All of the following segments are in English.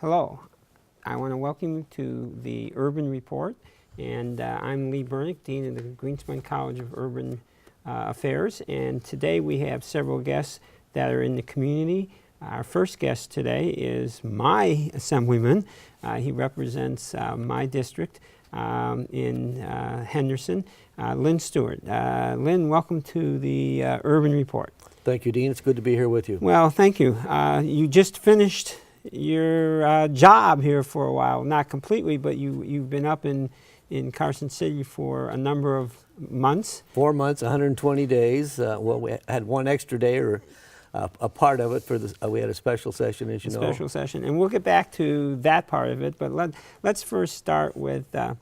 Hello, I want to welcome you to the Urban Report, and I'm Lee Bernick, Dean of the Greenspun College of Urban Affairs, and today we have several guests that are in the community. Our first guest today is my assemblyman. He represents my district in Henderson, Lynn Stewart. Lynn, welcome to the Urban Report. Thank you, Dean. It's good to be here with you. Well, thank you. You just finished your job here for a while, not completely, but you've been up in Carson City for a number of months. 4 months, 120 days. Well, we had one extra day, or a part of it for the. We had a special session, as you know. Special session, and we'll get back to that part of it. But let's first start with a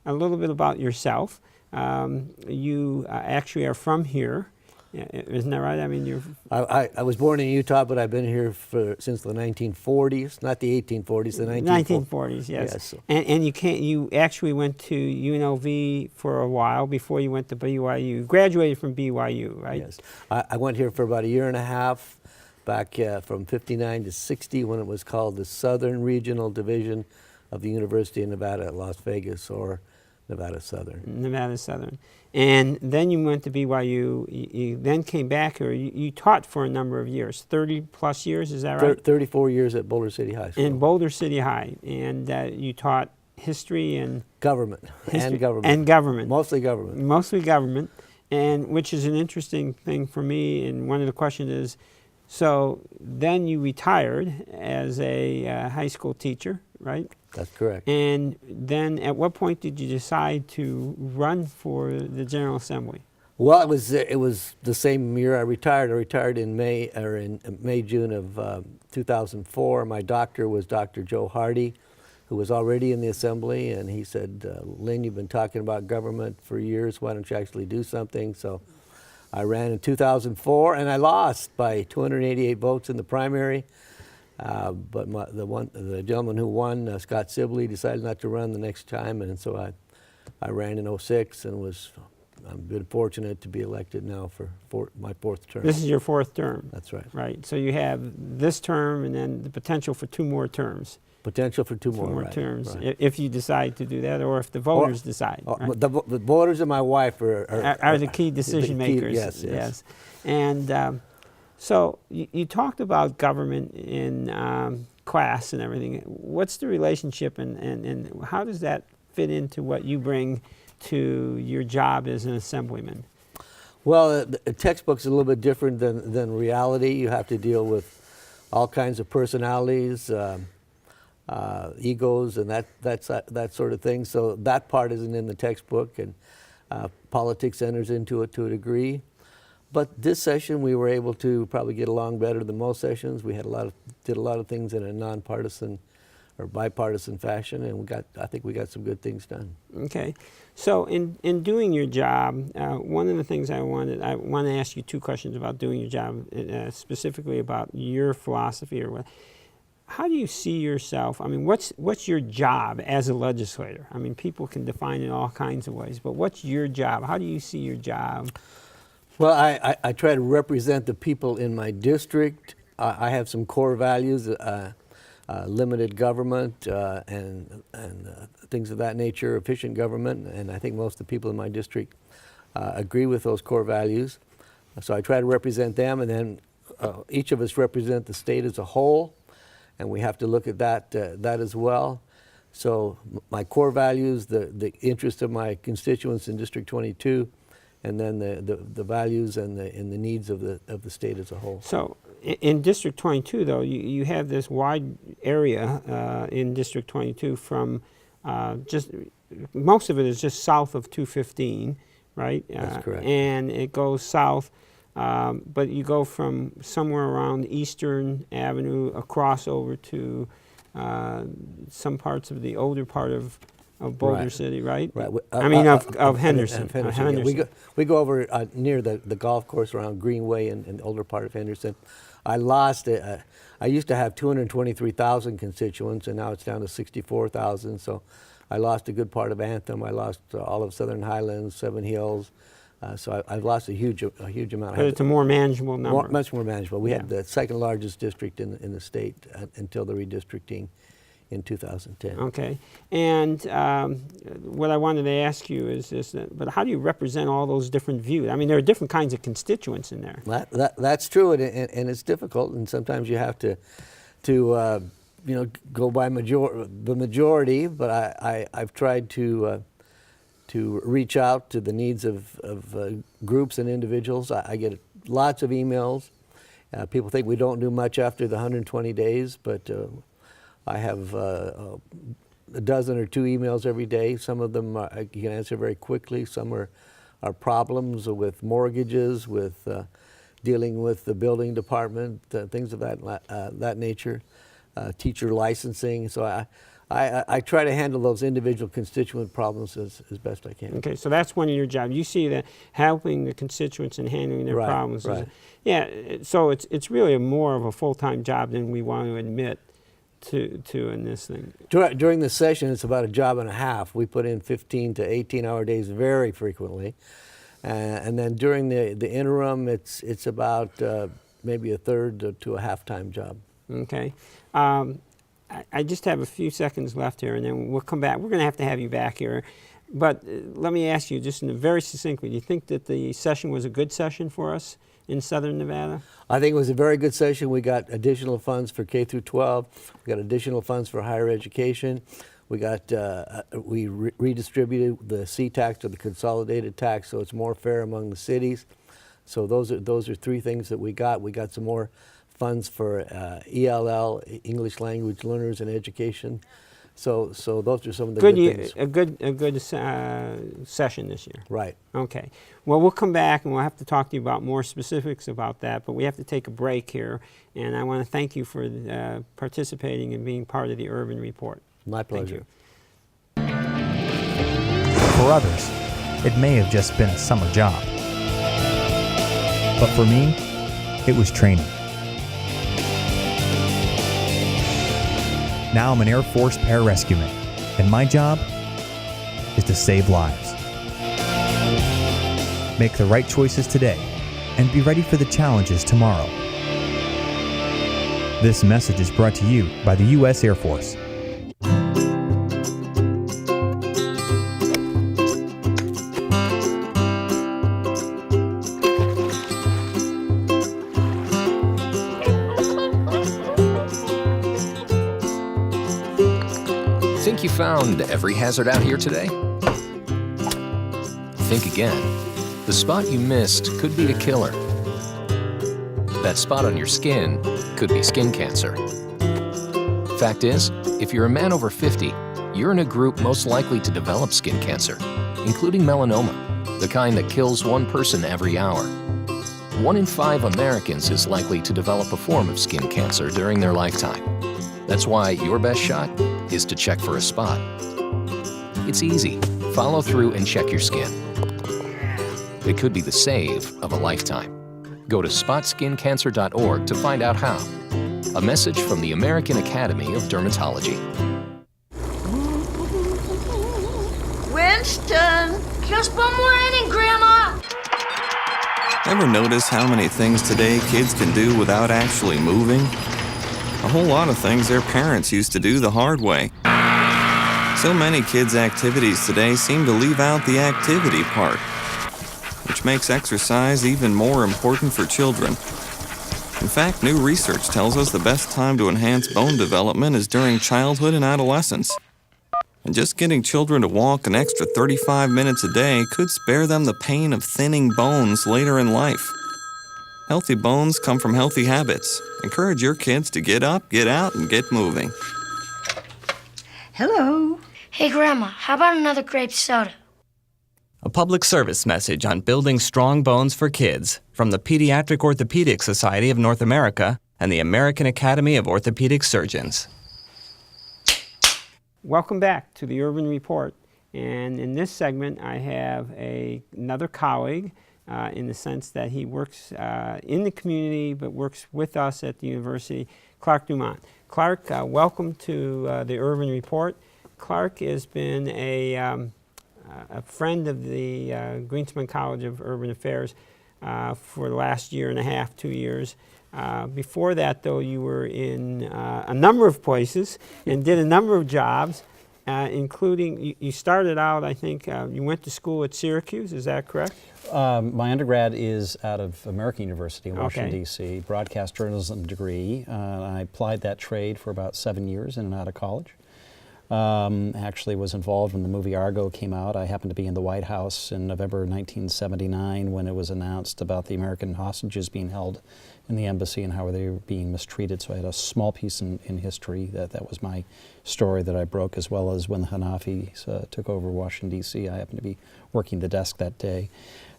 little bit about yourself. You actually are from here. Isn't that right? I mean, I was born in Utah, but I've been here since the 1940s, not the 1840s, the 1940s. Yes. And you actually went to UNLV for a while before you went to BYU. You graduated from BYU, right? Yes. I went here for about a year and a half, back from 59 to 60, when it was called the Southern Regional Division of the University of Nevada at Las Vegas, or Nevada Southern. Nevada Southern. And then you went to BYU. You then came back here. You taught for a number of years, 30 plus years, is that right? 34 years at Boulder City High School. In Boulder City High. And you taught history and... Government. And government. And government. Mostly government. Mostly government. And which is an interesting thing for me. And one of the questions is, so then you retired as a high school teacher, right? That's correct. And then at what point did you decide to run for the General Assembly? Well, it was the same year I retired. I retired in May, June of 2004. My doctor was Dr. Joe Hardy, who was already in the Assembly, and he said, Lynn, you've been talking about government for years. Why don't you actually do something? So I ran in 2004, and I lost by 288 votes in the primary. But the gentleman who won, Scott Sibley, decided not to run the next time, and so I ran in 06 and I'm been fortunate to be elected now for my fourth term. This is your fourth term. That's right. Right. So you have this term and then the potential for 2 more terms. Potential for two more right, terms, right. If you decide to do that, or if the voters decide. Right? The voters and my wife are the key decision makers. Yes. And so you talked about government in class and everything. What's the relationship and how does that fit into what you bring to your job as an assemblyman? Well, the textbook's a little bit different than reality. You have to deal with all kinds of personalities, egos, and that sort of thing. So that part isn't in the textbook, and politics enters into it to a degree. But this session, we were able to probably get along better than most sessions. We did a lot of things in a nonpartisan or bipartisan fashion, and I think we got some good things done. Okay. So in doing your job, one of the things I want to ask you 2 questions about doing your job, specifically about your philosophy or what. How do you see yourself? I mean, what's your job as a legislator? I mean, people can define it in all kinds of ways, but what's your job? How do you see your job? Well, I try to represent the people in my district. I have some core values, limited government and things of that nature, efficient government, and I think most of the people in my district agree with those core values. So I try to represent them, and then each of us represent the state as a whole, and we have to look at that as well. So my core values, the interest of my constituents in District 22, and then the values and the needs of the state as a whole. So in District 22, though, you have this wide area in District 22 from most of it is just south of 215, right? That's correct. And it goes south, but you go from somewhere around Eastern Avenue across over to some parts of the older part of Boulder City, right? Right. I mean, of Henderson. Henderson. Yeah. We go over near the golf course around Greenway and the older part of Henderson. I lost it. I used to have 223,000 constituents, and now it's down to 64,000. So I lost a good part of Anthem. I lost all of Southern Highlands, Seven Hills. So I've lost a huge amount. But it's a more manageable number. Much more manageable. We had the second largest district in the state until the redistricting in 2010. Okay. And what I wanted to ask you is this, but how do you represent all those different views? I mean, there are different kinds of constituents in there. That's true, and it's difficult, and sometimes you have to go by the majority. But I've tried to reach out to the needs of groups and individuals. I get lots of emails. People think we don't do much after the 120 days, but I have a dozen or two emails every day. Some of them you can answer very quickly. Some are problems with mortgages, with dealing with the building department, things of that nature, teacher licensing. So I try to handle those individual constituent problems as best I can. Okay, so that's one of your jobs. You see that helping the constituents and handling their problems. Right. So it's really more of a full-time job than we want to admit to in this thing. During the session, it's about a job and a half. We put in 15 to 18-hour days very frequently. And then during the interim, it's about maybe a third to a half-time job. Okay. I just have a few seconds left here, and then we'll come back. We're going to have you back here. But let me ask you, just very succinctly, do you think that the session was a good session for us in Southern Nevada? I think it was a very good session. We got additional funds for K through 12. We got additional funds for higher education. We got we redistributed the C-tax to the consolidated tax, so it's more fair among the cities. So those are three things that we got. We got some more funds for ELL, English Language Learners and Education. So those are some of the good things. A good session this year. Right. Okay. Well, we'll come back and we'll have to talk to you about more specifics about that, but we have to take a break here, and I want to thank you for participating and being part of the Urban Report. My pleasure. Thank you. For others, it may have just been a summer job. But for me, it was training. Now I'm an Air Force pararescueman, and my job is to save lives. Make the right choices today, and be ready for the challenges tomorrow. This message is brought to you by the U.S. Air Force. Think you found every hazard out here today? Think again. The spot you missed could be a killer. That spot on your skin could be skin cancer. Fact is, if you're a man over 50, you're in a group most likely to develop skin cancer, including melanoma, the kind that kills one person every hour. 1 in 5 Americans is likely to develop a form of skin cancer during their lifetime. That's why your best shot is to check for a spot. It's easy. Follow through and check your skin. It could be the save of a lifetime. Go to spotskincancer.org to find out how. A message from the American Academy of Dermatology. Winston, just one more inning, Grandma. Ever notice how many things today kids can do without actually moving? A whole lot of things their parents used to do the hard way. So many kids' activities today seem to leave out the activity part, which makes exercise even more important for children. In fact, new research tells us the best time to enhance bone development is during childhood and adolescence. And just getting children to walk an extra 35 minutes a day could spare them the pain of thinning bones later in life. Healthy bones come from healthy habits. Encourage your kids to get up, get out, and get moving. Hello. Hey, Grandma, how about another grape soda? A public service message on building strong bones for kids from the Pediatric Orthopedic Society of North America and the American Academy of Orthopedic Surgeons. Welcome back to the Urban Report. And in this segment, I have another colleague in the sense that he works in the community but works with us at the university, Clark Dumont. Clark, welcome to the Urban Report. Clark has been a friend of the Greenspan College of Urban Affairs for the last year and a half, 2 years. Before that, though, you were in a number of places and did a number of jobs, including, you started out, I think, you went to school at Syracuse, is that correct? My undergrad is out of American University in Washington, Okay. D.C., broadcast journalism degree. I applied that trade for about 7 years in and out of college. Actually was involved when the movie Argo came out. I happened to be in the White House in November 1979 when it was announced about the American hostages being held in the embassy and how they were being mistreated. So I had a small piece in history. That was my story that I broke, as well as when the Hanafis took over Washington, D.C. I happened to be working the desk that day.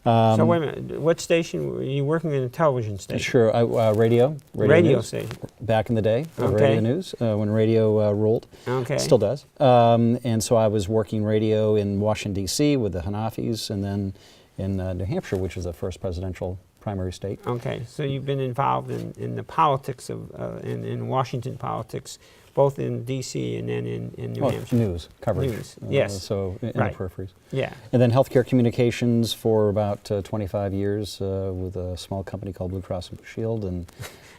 So wait a minute, what station, were you working in a television station? Sure, radio Radio news. station. Back in the day, Okay. radio news, when radio ruled. Okay. Still does. And so I was working radio in Washington, D.C. with the Hanafis, and then in New Hampshire, which was the first presidential primary state. Okay, so you've been involved in the politics of, in Washington politics, both in D.C. and then in New Hampshire. News coverage. News, yes. So in Right. the peripheries. Yeah. And then healthcare communications for about 25 years with a small company called Blue Cross Blue Shield.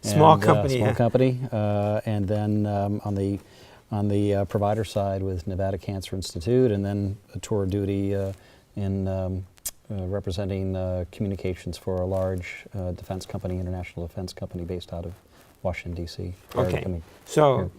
Small company, Small yeah. company. And then on the provider side with Nevada Cancer Institute, and then a tour of duty in representing communications for a large defense company, international defense company based out of Washington, D.C. Okay, so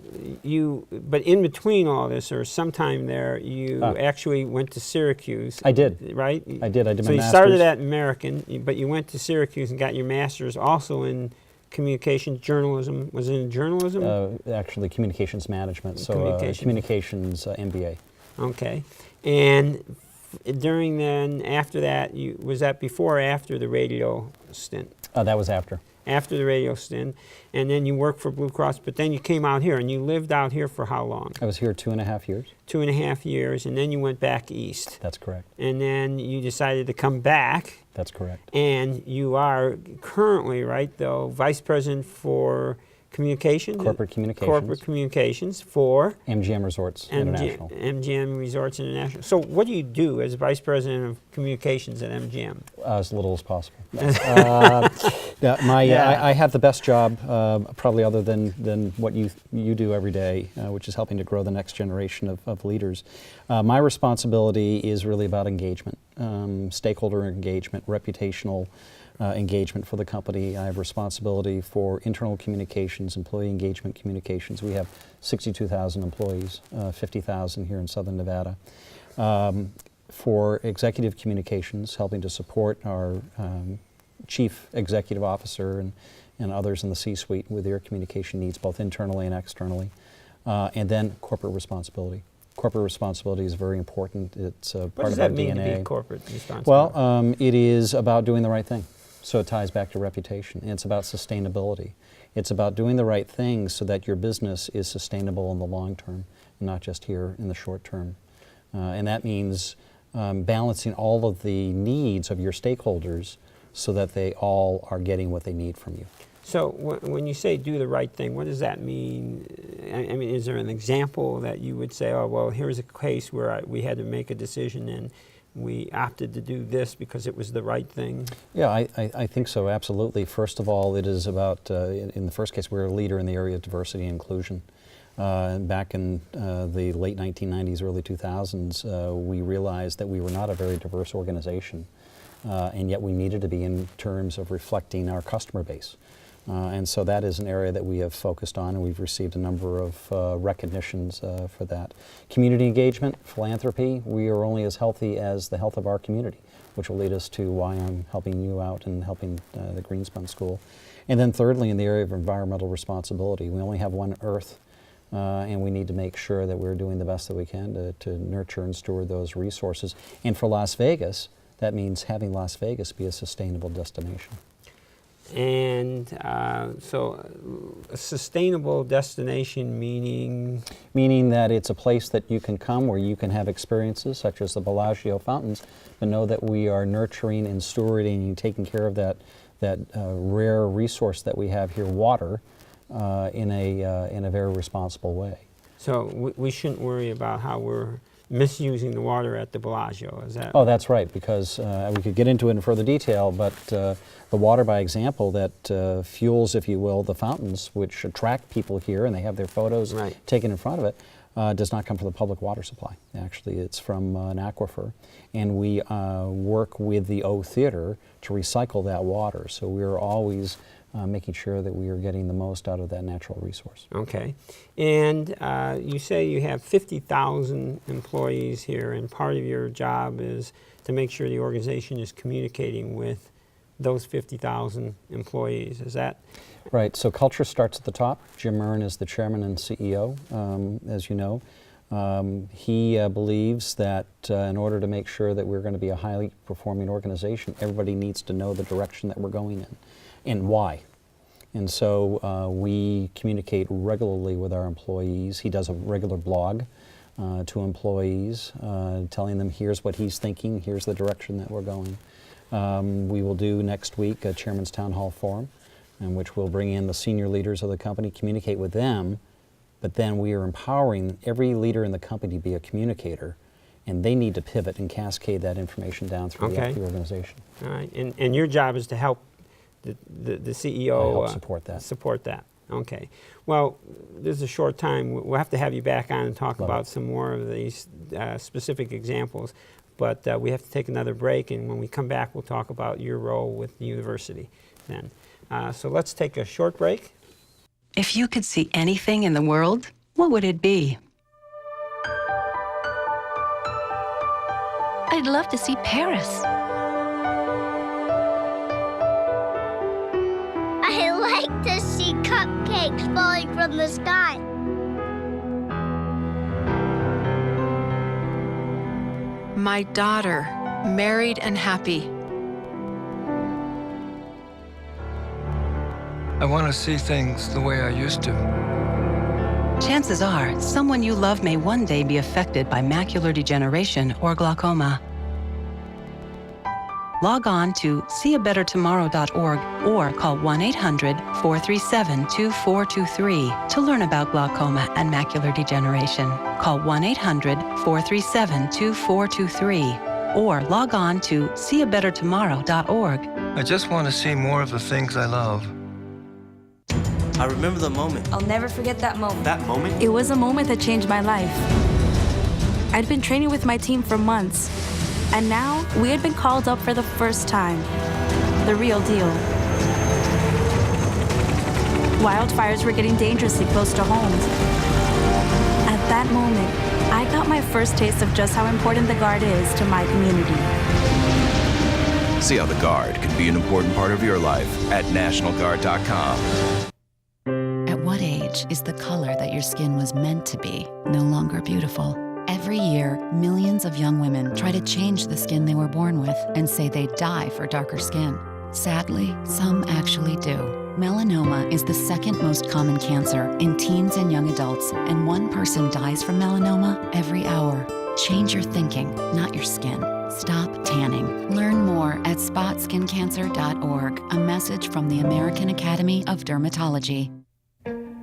but in between all this, or sometime there, you actually went to Syracuse. I did. Right? I did my So master's. you started at American, but you went to Syracuse and got your master's also in communications, journalism. Was it in journalism? Actually, communications management, so communications MBA. Okay. And during then, after that, was that before or after the radio stint? That was after. After the radio stint, and then you worked for Blue Cross, but then you came out here, and you lived out here for how long? I was here 2.5 years. 2.5 years, and then you went back east. That's correct. And then you decided to come back. That's correct. And you are currently, right, though, Vice President for Communications? Corporate Communications. Corporate Communications for? MGM Resorts International. MGM Resorts International. So what do you do as Vice President of Communications at MGM? As little as possible. I have the best job, probably other than what you do every day, which is helping to grow the next generation of leaders. My responsibility is really about engagement, stakeholder engagement, reputational engagement for the company. I have responsibility for internal communications, employee engagement communications. We have 62,000 employees, 50,000 here in Southern Nevada. For executive communications, helping to support our chief executive officer and others in the C-suite with their communication needs, both internally and externally. And then corporate responsibility. Corporate responsibility is very important. It's part of our DNA. What does that mean to be corporate responsibility? Well, it is about doing the right thing. So it ties back to reputation. It's about sustainability. It's about doing the right thing so that your business is sustainable in the long term, and not just here in the short term. And that means balancing all of the needs of your stakeholders so that they all are getting what they need from you. So when you say do the right thing, what does that mean? I mean, is there an example that you would say, oh, well, here's a case where we had to make a decision and we opted to do this because it was the right thing? Yeah, I think so, absolutely. First of all, it is about, in the first case, we're a leader in the area of diversity and inclusion. Back in the late 1990s, early 2000s, we realized that we were not a very diverse organization, and yet we needed to be in terms of reflecting our customer base. And so that is an area that we have focused on, and we've received a number of recognitions for that. Community engagement, philanthropy, we are only as healthy as the health of our community, which will lead us to why I'm helping you out and helping the Greenspun School. And then thirdly, in the area of environmental responsibility, we only have one Earth, and we need to make sure that we're doing the best that we can to nurture and steward those resources. And for Las Vegas, that means having Las Vegas be a sustainable destination. And so a sustainable destination meaning? Meaning that it's a place that you can come where you can have experiences such as the Bellagio fountains, but know that we are nurturing and stewarding and taking care of that rare resource that we have here, water, in a very responsible way. So we shouldn't worry about how we're misusing the water at the Bellagio. Is that? Oh, that's right, because we could get into it in further detail, but the water, by example, that fuels, if you will, the fountains, which attract people here, and they have their photos taken in front of it, does not come from the public water supply. Actually, it's from an aquifer, and we work with the O Theater to recycle that water. So we're always making sure that we are getting the most out of that natural resource. Okay. And you say you have 50,000 employees here, and part of your job is to make sure the organization is communicating with those 50,000 employees. Is that? Right. So culture starts at the top. Jim Murren is the chairman and CEO, as you know. He believes that in order to make sure that we're going to be a highly performing organization, everybody needs to know the direction that we're going in and why. And so we communicate regularly with our employees. He does a regular blog to employees, telling them here's what he's thinking, here's the direction that we're going. We will do next week a Chairman's Town Hall Forum, in which we'll bring in the senior leaders of the company, communicate with them, but then we are empowering every leader in the company to be a communicator, and they need to pivot and cascade that information down through the organization. All right. And your job is to help the CEO help support that. Support that. Okay. Well, this is a short time. We'll have to have you back on and talk about some more of these specific examples. But we have to take another break, and when we come back, we'll talk about your role with the university then. So let's take a short break. If you could see anything in the world, what would it be? I'd love to see Paris. I like to see cupcakes falling from the sky. My daughter, married and happy. I want to see things the way I used to. Chances are, someone you love may one day be affected by macular degeneration or glaucoma. Log on to seeabettertomorrow.org or call 1-800-437-2423 to learn about glaucoma and macular degeneration. Call 1-800-437-2423 or log on to seeabettertomorrow.org. I just want to see more of the things I love. I remember the moment. I'll never forget that moment. That moment? It was a moment that changed my life. I'd been training with my team for months, and now we had been called up for the first time. The real deal. Wildfires were getting dangerously close to homes. At that moment, I got my first taste of just how important the Guard is to my community. See how the Guard can be an important part of your life at NationalGuard.com. At what age is the color that your skin was meant to be no longer beautiful? Every year, millions of young women try to change the skin they were born with and say they die for darker skin. Sadly, some actually do. Melanoma is the second most common cancer in teens and young adults, and one person dies from melanoma every hour. Change your thinking, not your skin. Stop tanning. Learn more at spotskincancer.org. A message from the American Academy of Dermatology.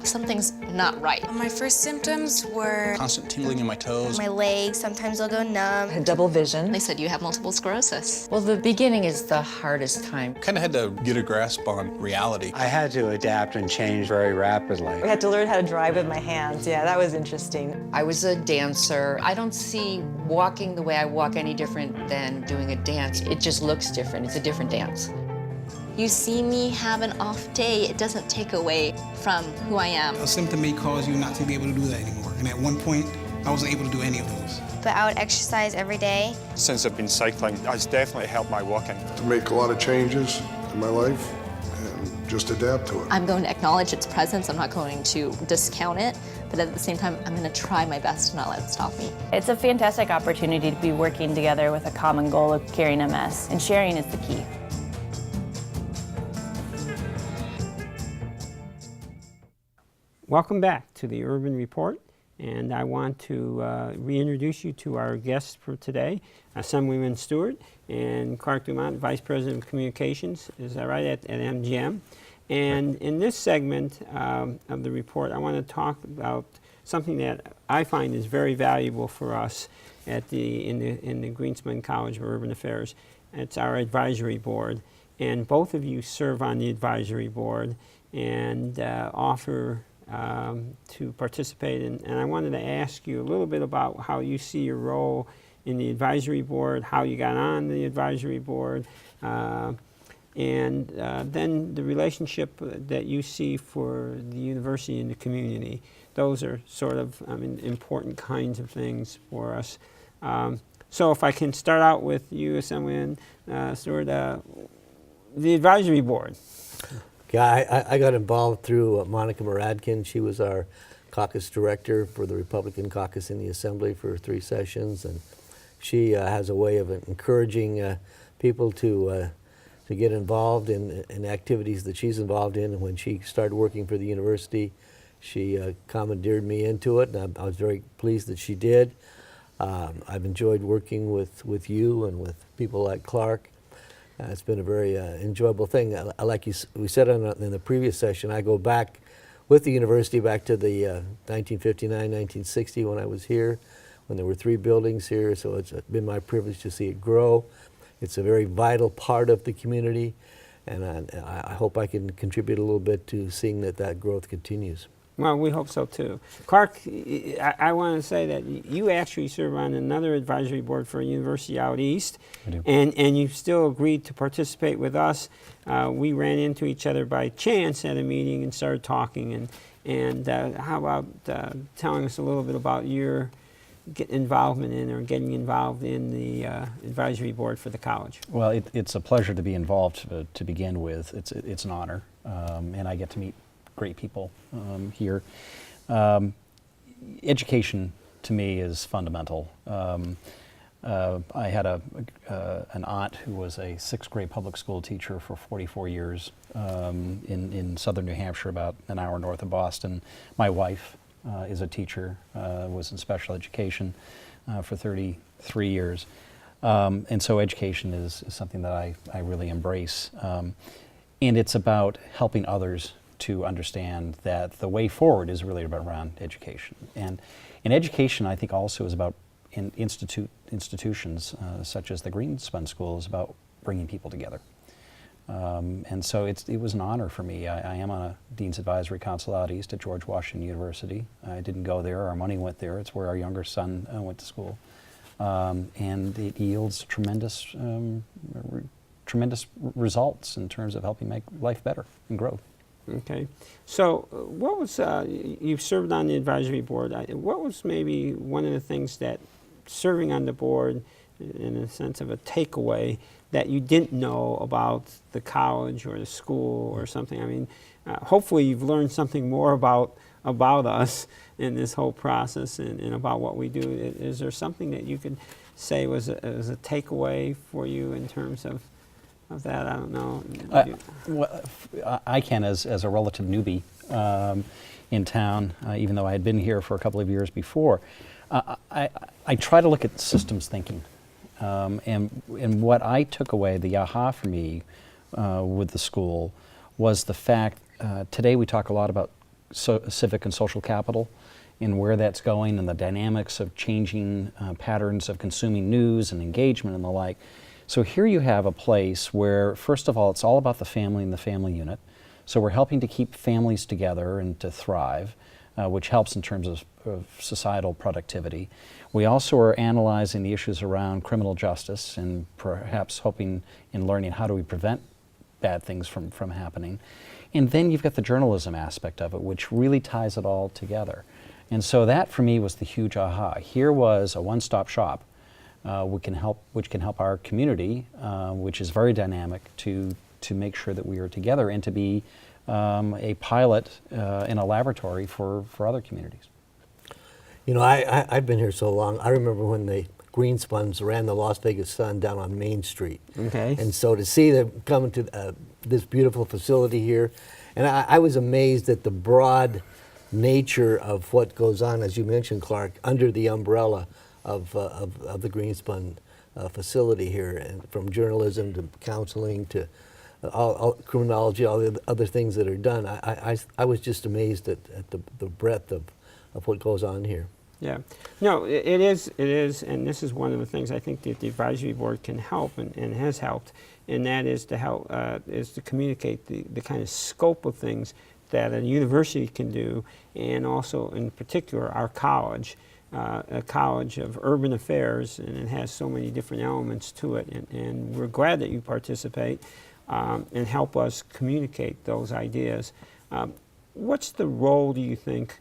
Something's not right. My first symptoms were constant tingling in my toes. My legs, sometimes they'll go numb. I had double vision. They said you have multiple sclerosis. Well, the beginning is the hardest time. Kind of had to get a grasp on reality. I had to adapt and change very rapidly. I had to learn how to drive with my hands. Yeah, that was interesting. I was a dancer. I don't see walking the way I walk any different than doing a dance. It just looks different. It's a different dance. You see me have an off day, it doesn't take away from who I am. A symptom may cause you not to be able to do that anymore. And at one point, I wasn't able to do any of those. But I would exercise every day. Since I've been cycling, it's definitely helped my walking. To make a lot of changes in my life and just adapt to it. I'm going to acknowledge its presence. I'm not going to discount it. But at the same time, I'm going to try my best to not let it stop me. It's a fantastic opportunity to be working together with a common goal of curing MS, and sharing is the key. Welcome back to the Urban Report, and I want to reintroduce you to our guests for today, Assemblyman Stewart and Clark Dumont, Vice President of Communications, is that right, at MGM. And in this segment of the report, I want to talk about something that I find is very valuable for us at in the Greenspan College of Urban Affairs. It's our advisory board, and both of you serve on the advisory board and offer to participate in. And I wanted to ask you a little bit about how you see your role in the advisory board, how you got on the advisory board, and then the relationship that you see for the university and the community. Those are sort of important kinds of things for us. So if I can start out with you, Assemblyman Stewart, the advisory board. Yeah, I got involved through Monica Muradkin. She was our caucus director for the Republican caucus in the Assembly for 3 sessions, and she has a way of encouraging people to get involved in activities that she's involved in. And when she started working for the university, she commandeered me into it, and I was very pleased that she did. I've enjoyed working with you and with people like Clark. It's been a very enjoyable thing. Like we said in the previous session, I go back with the university back to the 1959, 1960 when I was here, when there were 3 buildings here, so it's been my privilege to see it grow. It's a very vital part of the community, and I hope I can contribute a little bit to seeing that growth continues. Well, we hope so too. Clark, I want to say that you actually serve on another advisory board for a university out east, and you still agreed to participate with us. We ran into each other by chance at a meeting and started talking. And how about telling us a little bit about your involvement in or getting involved in the advisory board for the college? Well, it's a pleasure to be involved to begin with. It's an honor, and I get to meet great people here. Education to me is fundamental. I had an aunt who was a 6th grade public school teacher for 44 years in southern New Hampshire, about an hour north of Boston. My wife is a teacher, was in special education for 33 years. And so education is something that I really embrace. And it's about helping others to understand that the way forward is really about around education. And education, I think, also is about institutions such as the Greenspan School is about bringing people together. And so it was an honor for me. I am on a Dean's Advisory Council out east at George Washington University. I didn't go there. Our money went there. It's where our younger son went to school. And it yields tremendous results in terms of helping make life better and growth. Okay, so what was, you've served on the advisory board, what was maybe one of the things that serving on the board, in a sense of a takeaway, that you didn't know about the college or the school or something? I mean, hopefully you've learned something more about us in this whole process and about what we do. Is there something that you could say was a takeaway for you in terms of that? I don't know. Well, I can, as a relative newbie in town, even though I had been here for a couple of years before, I try to look at systems thinking. And what I took away, the aha for me with the school, was the fact, today we talk a lot about civic and social capital and where that's going and the dynamics of changing patterns of consuming news and engagement and the like. So here you have a place where, first of all, it's all about the family and the family unit. So we're helping to keep families together and to thrive, which helps in terms of societal productivity. We also are analyzing the issues around criminal justice and perhaps hoping in learning how do we prevent bad things from happening. And then you've got the journalism aspect of it, which really ties it all together. And so that for me was the huge aha. Here was a one-stop shop which can help our community, which is very dynamic, to make sure that we are together and to be a pilot in a laboratory for other communities. You know, I've been here so long. I remember when the Greenspans ran the Las Vegas Sun down on Main Street. Okay. And so to see them come to this beautiful facility here, and I was amazed at the broad nature of what goes on, as you mentioned, Clark, under the umbrella of the Greenspun facility here, and from journalism to counseling to all criminology, all the other things that are done. I was just amazed at the breadth of what goes on here. Yeah, no, it is, and this is one of the things I think that the advisory board can help and has helped, and that is to help, is to communicate the kind of scope of things that a university can do, and also in particular our college, a college of urban affairs, and it has so many different elements to it, and we're glad that you participate and help us communicate those ideas. What's the role, do you think,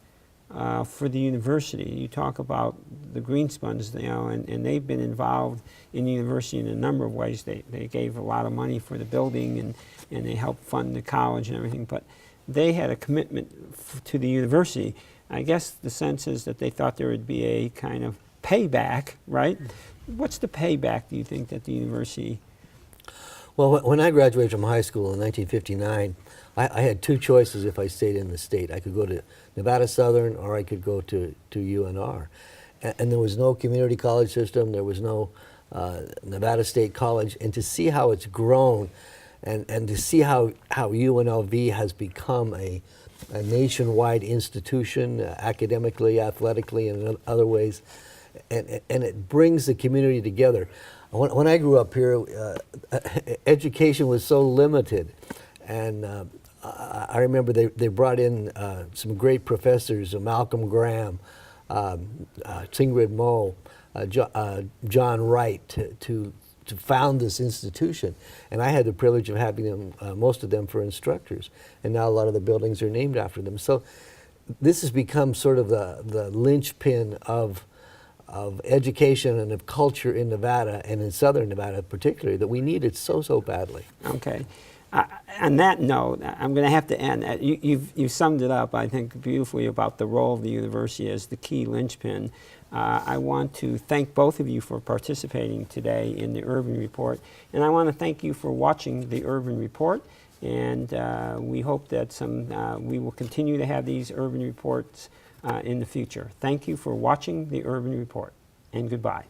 for the university? You talk about the Greenspans, and they've been involved in the university in a number of ways. They gave a lot of money for the building, and they helped fund the college and everything, but they had a commitment to the university. I guess the sense is that they thought there would be a kind of payback, right? What's the payback, do you think, that the university... Well, when I graduated from high school in 1959, I had two choices if I stayed in the state. I could go to Nevada Southern, or I could go to UNR. And there was no community college system, there was no Nevada State College, and to see how it's grown, and to see how UNLV has become a nationwide institution, academically, athletically, and in other ways, and it brings the community together. When I grew up here, education was so limited, and I remember they brought in some great professors, Malcolm Graham, Ingrid Moe, John Wright, to found this institution, and I had the privilege of having them, most of them, for instructors, and now a lot of the buildings are named after them. So this has become sort of the linchpin of education and of culture in Nevada, and in southern Nevada particularly, that we need it so badly. Okay. On that note, I'm going to have to end. You've summed it up, I think, beautifully about the role of the university as the key linchpin. I want to thank both of you for participating today in the Urban Report, and I want to thank you for watching the Urban Report, and we hope that we will continue to have these Urban Reports in the future. Thank you for watching the Urban Report, and goodbye.